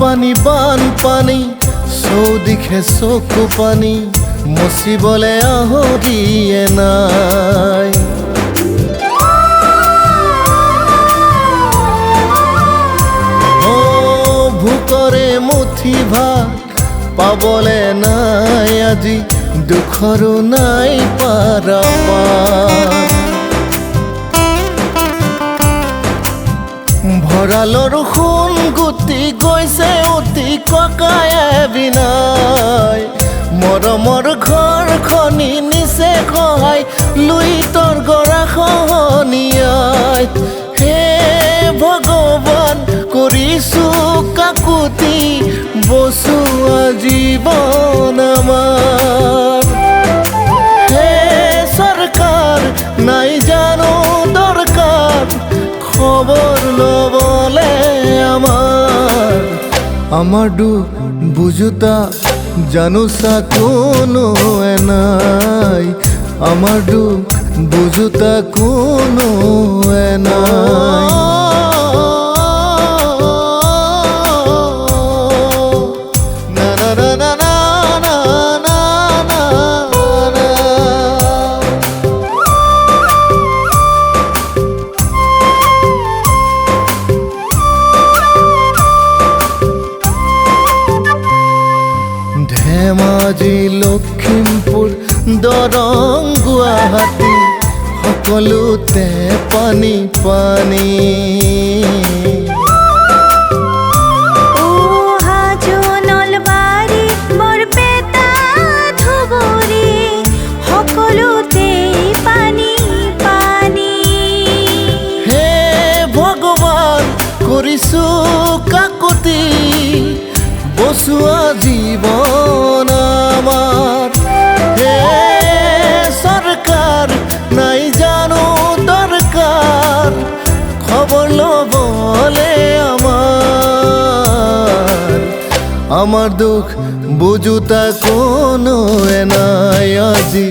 পানী বানপানী চৌদিশে চকু পানী মচিবলে আহৰিয়ে নাই। ভোকৰে মুঠি ভাত পাবলে নাই আজি দুখৰো নাই পাৰাপাৰ। ভঁৰালৰ সোণ গুটি গৈছে অতি ককায়ে বিনাই মৰমৰ ঘৰখনি নিচে সহায় লুইতৰ গৰাখহনীয়াই। হে ভগৱান কৰিছো কাকুতি বচোৱা জীৱন আমাৰ। হে চৰকাৰ নাই জানো দৰকাৰ খবৰ লবলে আমাৰ দুখ বুজোতা জানোচা কোনো নাই। আমাৰ দুখ বুজোতা কোনো নাই। ধেমাজি লখিমপুৰ দৰং গুৱাহাটী সকলোতে পানী পানী। হাজো নলবাৰী বৰপেটা ধুবুৰী সকলোতে পানী পানী। হে ভগৱান কৰিছো কাকুতি বচোৱা জীৱন আমাৰ। হে চৰকাৰ নাই জানো দৰকাৰ খবৰ লবলে আমাৰ দুখ বুজোতা কোনো নাই আজি।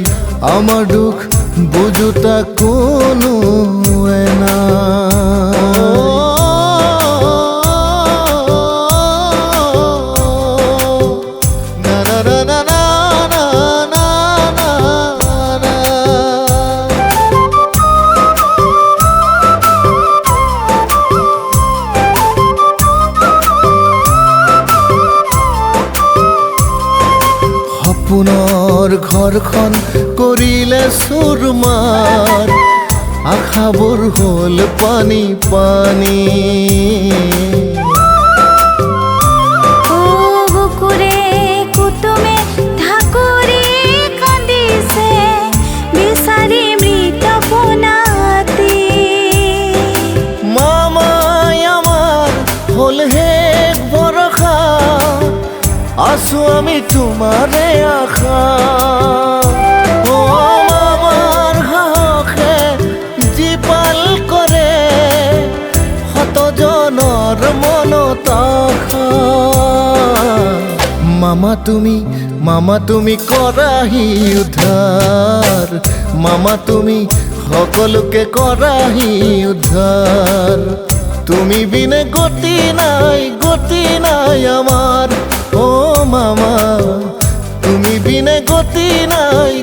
আমাৰ দুখ বুজোতা কোনো নাই। পুনৰ ঘৰখন কৰিলে চুৰমাৰ আশাবোৰ হ'ল পানী পানী। বুকুৰে কুটুমে ঢাকুৰি কান্দিছে বিচাৰি মৃত পোনাতি। মামাই আমাৰ হ'ল শেষ ভৰসা আছো আমি তোমাৰে আশা। ও মামাৰ সাহসে জীপাল কৰে শতজনৰ মনত আশা। মামা তুমি কৰাহি উদ্ধাৰ। মামা তুমি সকলোকে কৰাহি উদ্ধাৰ। তুমি বিনে গতি নাই আমাৰ। ও মামা তুমি বিনে গতি নাই।